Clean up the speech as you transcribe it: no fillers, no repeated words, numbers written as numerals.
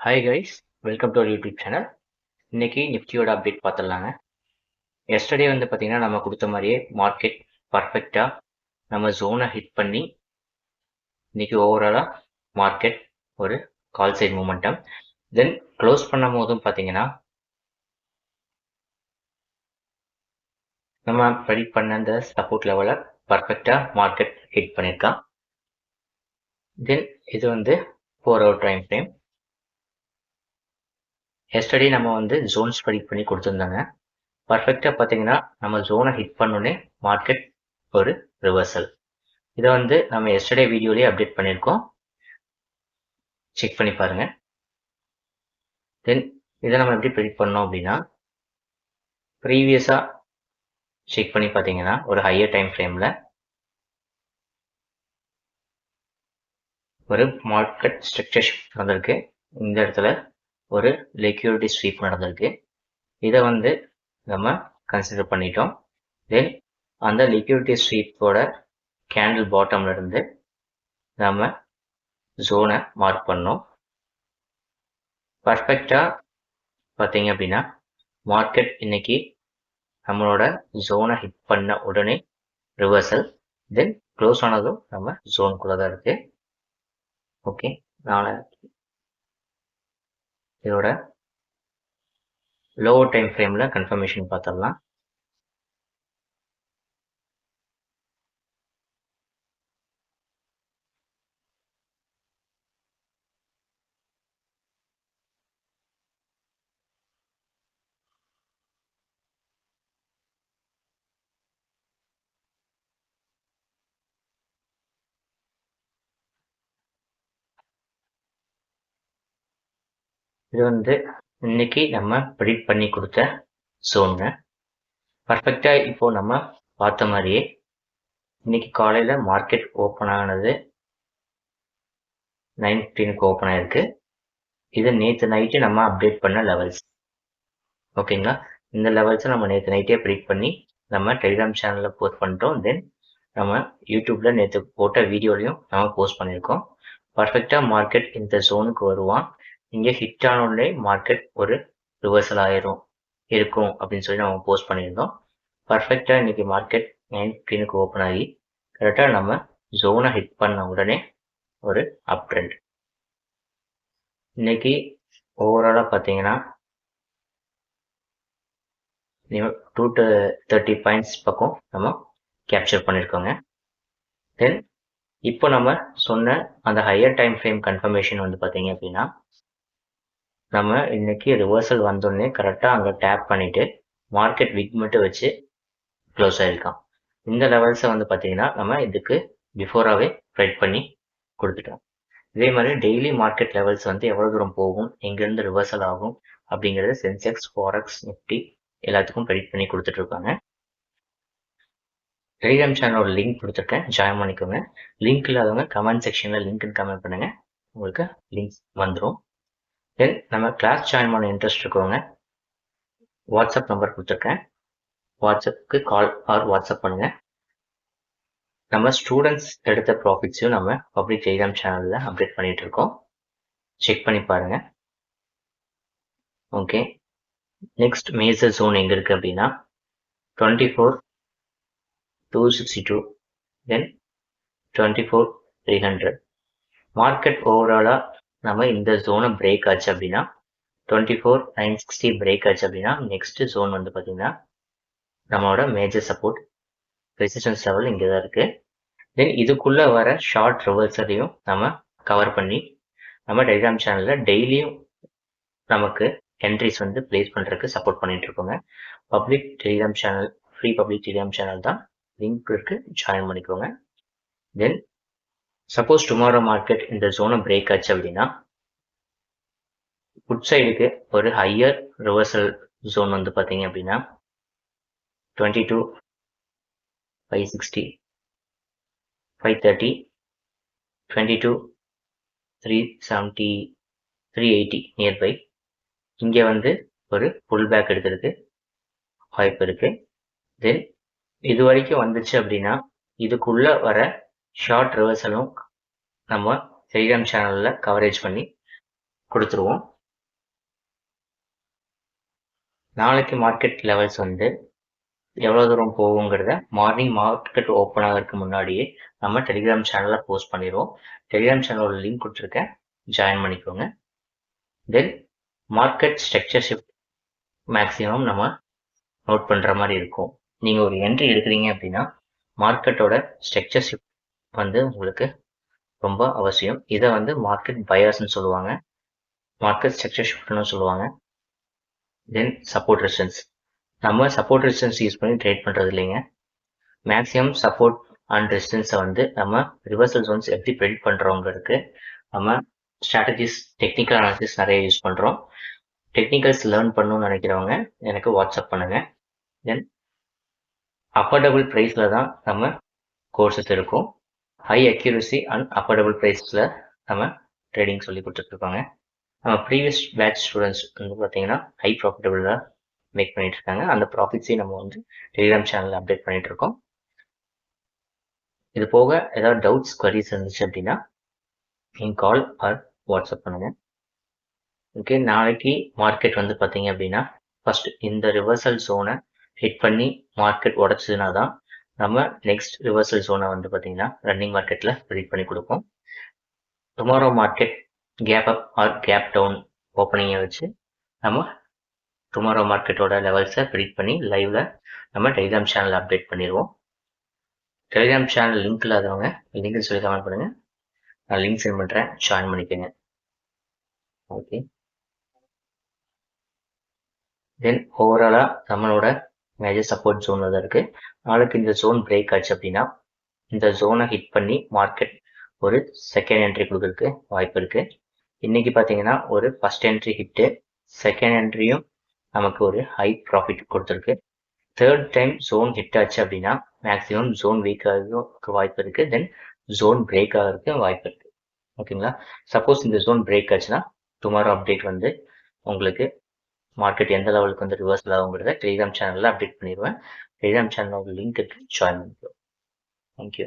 Hi guys, welcome to our YouTube channel. இன்னைக்கு நிஃப்டியோட update பார்த்துடலாங்க. Yesterday வந்து பார்த்தீங்கன்னா நம்ம கொடுத்த மாதிரியே மார்க்கெட் பர்ஃபெக்டாக நம்ம ஜோனை ஹிட் பண்ணி இன்னைக்கு ஓவராலாக மார்க்கெட் ஒரு கால் சைட் மூமெண்டம். தென் க்ளோஸ் பண்ணும் போதும் பார்த்தீங்கன்னா நம்ம ப்ரெடிக்ட் பண்ண அந்த சப்போர்ட் லெவலை பர்ஃபெக்டாக மார்க்கெட் ஹிட் பண்ணியிருக்கான். தென் இது வந்து 4 hour டைம் ஃப்ரேம். எஸ்டர்டே நம்ம வந்து ஜோன்ஸ் ப்ரெடிக்ட் பண்ணி கொடுத்துருந்தாங்க. பர்ஃபெக்டாக பார்த்தீங்கன்னா நம்ம ஜோனை ஹிட் பண்ணோன்னே மார்க்கெட் ஒரு ரிவர்சல். இதை வந்து நம்ம எஸ்டர்டே வீடியோலேயே அப்டேட் பண்ணியிருக்கோம், செக் பண்ணி பாருங்க. தென் இதை நம்ம எப்படி ப்ரெடிக்ட் பண்ணோம் அப்படின்னா, ப்ரீவியஸாக செக் பண்ணி பார்த்தீங்கன்னா ஒரு ஹையர் டைம் ஃப்ரேமில் ஒரு மார்க்கெட் ஸ்ட்ரக்சர் ஷிஃப்ட் நடந்திருக்கு. இந்த இடத்துல ஒரு லிக்விடிட்டி ஸ்வீப் நடந்திருக்கு. இதை வந்து நம்ம கன்சிடர் பண்ணிட்டோம். தென் அந்த லிக்விடிட்டி ஸ்வீப்போட கேண்டில் பாட்டம்ல இருந்து நம்ம ஜோனை மார்க் பண்ணோம். பர்ஃபெக்டாக பார்த்தீங்க அப்படின்னா மார்க்கெட் இன்னைக்கு நம்மளோட ஜோனை ஹிட் பண்ண உடனே ரிவர்சல். தென் க்ளோஸ் ஆனதும் நம்ம ஜோனுக்குள்ளே தான் இருக்கு. ஓகே, நான் இதோட லோவர் டைம் ஃப்ரேமில் கன்ஃபர்மேஷன் பார்த்துடலாம். இது வந்து இன்னைக்கு நம்ம ப்ரெடிக்ட் பண்ணி கொடுத்த ஜோனுங்க. பர்ஃபெக்டாக இப்போ நம்ம பார்த்த மாதிரியே இன்னைக்கு காலையில் மார்க்கெட் ஓப்பன் ஆனது 9:15 ஓப்பன் ஆயிருக்கு. இது நேற்று நைட்டு நம்ம அப்டேட் பண்ண லெவல்ஸ். ஓகேங்களா, இந்த லெவல்ஸை நம்ம நேற்று நைட்டே ப்ரெடிக்ட் பண்ணி நம்ம டெலிகிராம் சேனலில் போஸ்ட் பண்ணிட்டோம். தென் நம்ம யூடியூப்பில் நேற்று போட்ட வீடியோலையும் நம்ம போஸ்ட் பண்ணியிருக்கோம். பர்ஃபெக்டாக மார்க்கெட் இந்த ஜோனுக்கு வருவான், இங்கே ஹிட் ஆனோடனே மார்க்கெட் ஒரு ரிவர்சல் ஆயிரும் இருக்கும் அப்படின்னு சொல்லி நம்ம போஸ்ட் பண்ணியிருந்தோம். பர்ஃபெக்டாக இன்னைக்கு மார்க்கெட் 9:15 ஓப்பன் ஆகி கரெக்டாக நம்ம ஜோனை ஹிட் பண்ண உடனே ஒரு அப் ட்ரெண்ட். இன்னைக்கு ஓவராலாக பார்த்தீங்கன்னா 230 பாயிண்ட்ஸ் பக்கம் நம்ம கேப்சர் பண்ணியிருக்கோங்க. தென் இப்போ நம்ம சொன்ன அந்த ஹையர் டைம் ஃப்ரேம் கன்ஃபர்மேஷன் வந்து பார்த்தீங்க அப்படின்னா நம்ம இன்னைக்கு ரிவர்சல் வந்தோடனே கரெக்டாக அங்கே டேப் பண்ணிட்டு மார்க்கெட் விக் மட்டும் வச்சு க்ளோஸ் ஆகிருக்கான். இந்த லெவல்ஸை வந்து பார்த்தீங்கன்னா நம்ம இதுக்கு பிஃபோராகவே ப்ரெடிக்ட் பண்ணி கொடுத்துட்டோம். இதே மாதிரி டெய்லி மார்க்கெட் லெவல்ஸ் வந்து எவ்வளோ தூரம் போகும், எங்கேருந்து ரிவர்சல் ஆகும் அப்படிங்கிறது சென்செக்ஸ், ஃபாரெக்ஸ், நிஃப்டி எல்லாத்துக்கும் ப்ரெடிக்ட் பண்ணி கொடுத்துட்ருக்காங்க. டெலிகிராம் சேனலோட லிங்க் கொடுத்துருக்கேன், ஜாயின் பண்ணிக்கோங்க. லிங்க் இல்லாதவங்க கமெண்ட் செக்ஷனில் லிங்க்னு கமெண்ட் பண்ணுங்கள், உங்களுக்கு லிங்க்ஸ் வந்துடும். தென் நம்ம கிளாஸ் ஜாயின் பண்ண இன்ட்ரெஸ்ட் இருக்கவங்க வாட்ஸ்அப் நம்பர் கொடுத்துருக்கேன், வாட்ஸ்அப்புக்கு கால் ஆர் வாட்ஸ்அப் பண்ணுங்கள். நம்ம ஸ்டூடெண்ட்ஸ் எடுத்த ப்ராஃபிட்ஸையும் நம்ம பப்ளிக் டெலிகிராம் சேனலில் அப்டேட் பண்ணிகிட்டு இருக்கோம், செக் பண்ணி பாருங்கள். ஓகே, நெக்ஸ்ட் மேஜர் ஜோன் எங்கே இருக்குது அப்படின்னா 24,262, தென் 24,300. மார்க்கெட் ஓவராலாக நம்ம இந்த ஜோனை பிரேக் ஆச்சு அப்படின்னா 24,960 பிரேக் ஆச்சு அப்படின்னா நெக்ஸ்ட் ஜோன் வந்து பார்த்தீங்கன்னா நம்மளோட மேஜர் சப்போர்ட் ரெசிஸ்டன்ஸ் லெவல் இங்கே தான் இருக்குது. தென் இதுக்குள்ளே வர ஷார்ட் ரிவர்சலையும் நம்ம கவர் பண்ணி நம்ம டெலிகிராம் சேனலில் டெய்லியும் நமக்கு என்ட்ரிஸ் வந்து பிளேஸ் பண்ணுறதுக்கு சப்போர்ட் பண்ணிட்டு இருக்கோங்க. Public Telegram channel, free public Telegram channel தான், லிங்க் இருக்கு, ஜாயின் பண்ணிக்கோங்க. தென் சப்போஸ் டுமாரோ மார்க்கெட் இந்த ஜோனை பிரேக் ஆச்சு அப்படின்னா குட் சைடுக்கு ஒரு ஹையர் ரிவர்சல் ஜோன் வந்து பார்த்தீங்க அப்படின்னா 22,560, 530, 22,370, 380 நியர்பை. இங்கே வந்து ஒரு புல் பேக் எடுக்கிறதுக்கு வாய்ப்பு இருக்கு. தென் இது வரைக்கும் வந்துச்சு அப்படின்னா இதுக்குள்ள வர ஷார்ட் ரிவர்சலும் நம்ம டெலிகிராம் சேனலில் கவரேஜ் பண்ணி கொடுத்துருவோம். நாளைக்கு மார்க்கெட் லெவல்ஸ் வந்து எவ்வளோ தூரம் போகுங்கிறத மார்னிங் மார்க்கெட் ஓப்பன் ஆகிறதுக்கு முன்னாடியே நம்ம டெலிகிராம் சேனலில் போஸ்ட் பண்ணிடுவோம். டெலிகிராம் சேனலோட லிங்க் கொடுத்துருக்கேன், ஜாயின் பண்ணிக்கோங்க. தென் மார்க்கெட் ஸ்ட்ரக்சர் ஷிஃப்ட் மேக்ஸிமம் நம்ம நோட் பண்ணுற மாதிரி இருக்கும். நீங்கள் ஒரு என்ட்ரி எடுக்கிறீங்க அப்படின்னா மார்க்கெட்டோட ஸ்ட்ரக்சர் ஷிஃப்ட் வந்து உங்களுக்கு ரொம்ப அவசியம். இதை வந்து மார்க்கெட் பயாஸ்ன்னு சொல்லுவாங்க, மார்க்கெட் ஸ்ட்ரக்சர் ஷிஃப்ட்னு சொல்லுவாங்க. தென் சப்போர்ட் ரெசிஸ்டன்ஸ், நம்ம சப்போர்ட் ரெசிஸ்டன்ஸ் யூஸ் பண்ணி ட்ரேட் பண்ணுறது இல்லைங்க. மேக்ஸிமம் சப்போர்ட் அண்ட் ரெசிஸ்டன்ஸை வந்து நம்ம ரிவர்சல் ஜோன்ஸ் எப்படி ப்ரெடிக்ட் பண்ணுறவங்களுக்கு நம்ம ஸ்ட்ராட்டஜிஸ், டெக்னிக்கல் அனாலிசிஸ் நிறைய யூஸ் பண்ணுறோம். டெக்னிக்கல்ஸ் லேர்ன் பண்ணணும்னு நினைக்கிறவங்க எனக்கு வாட்ஸ்அப் பண்ணுங்கள். தென் அஃபோர்டபுள் ப்ரைஸில் தான் நம்ம கோர்சஸ் இருக்கும். ஹை அக்யூரசி அண்ட் அஃபோர்டபுள் ப்ரைஸில் நம்ம ட்ரேடிங் சொல்லி கொடுத்துட்ருக்காங்க. நம்ம ப்ரீவியஸ் பேட்ச் ஸ்டூடெண்ட்ஸ் வந்து பார்த்தீங்கன்னா ஹை ப்ராஃபிட்டபுளாக மேக் பண்ணிட்டு இருக்காங்க. அந்த ப்ராஃபிட்ஸையும் நம்ம வந்து டெலிகிராம் சேனலில் அப்டேட் பண்ணிட்டு இருக்கோம். இது போக ஏதாவது டவுட்ஸ், குவரிஸ் இருந்துச்சு அப்படின்னா நீங்கள் கால் ஆர் வாட்ஸ்அப் பண்ணுங்க. ஓகே, நாளைக்கு மார்க்கெட் வந்து பார்த்தீங்க அப்படின்னா ஃபர்ஸ்ட் இந்த ரிவர்சல் ஜோனை ஹிட் பண்ணி மார்க்கெட் உடச்சதுனா தான் நம்ம நெக்ஸ்ட் ரிவர்சல் ஜோனை வந்து பார்த்தீங்கன்னா ரன்னிங் மார்க்கெட்டில் ப்ரெடிக்ட் பண்ணி கொடுப்போம். Tomorrow market gap up or gap down ஓப்பனிங்கை வச்சு நம்ம டுமாரோ மார்க்கெட்டோட லெவல்ஸை ப்ரெடிக்ட் பண்ணி லைவ்ல நம்ம டெலிகிராம் சேனலில் அப்டேட் பண்ணிடுவோம். டெலிகிராம் சேனல் லிங்க் இல்லாதவங்க லிங்க் சொல்லி கமெண்ட் பண்ணுங்க, நான் லிங்க் சென்ட் பண்ணுறேன், ஜாயின் பண்ணிக்கோங்க. ஓகே, தென் ஓவராலாக நம்மளோட மேஜர் சப்போர்ட் ஜோனில் தான் இருக்குது. நாளைக்கு இந்த ஜோன் பிரேக் ஆச்சு அப்படின்னா இந்த ஜோனை ஹிட் பண்ணி மார்க்கெட் ஒரு செகண்ட் என்ட்ரி கொடுக்கறதுக்கு வாய்ப்பு இருக்குது. இன்றைக்கி பார்த்தீங்கன்னா ஒரு ஃபஸ்ட் என்ட்ரி ஹிட்டு, செகண்ட் என்ட்ரியும் நமக்கு ஒரு ஹை ப்ராஃபிட் கொடுத்துருக்கு. தேர்ட் டைம் ஜோன் ஹிட் ஆச்சு அப்படின்னா மேக்ஸிமம் ஜோன் வீக் ஆகிறதுக்கு வாய்ப்பு இருக்குது. தென் ஜோன் பிரேக் ஆகிறதுக்கு வாய்ப்பு இருக்குது. ஓகேங்களா? சப்போஸ் இந்த ஜோன் பிரேக் ஆச்சுன்னா டுமாரோ அப்டேட் வந்து உங்களுக்கு மார்க்கெட் எந்த லெவலுக்கு வந்து ரிவர்சல் ஆகுங்கிறத டெலிகிராம் சேனலில் அப்டேட் பண்ணிடுவேன். டெலிகிராம் சேனலோட லிங்க் இருக்கு, ஜாயின் பண்ணிக்கோ. தேங்க்யூ.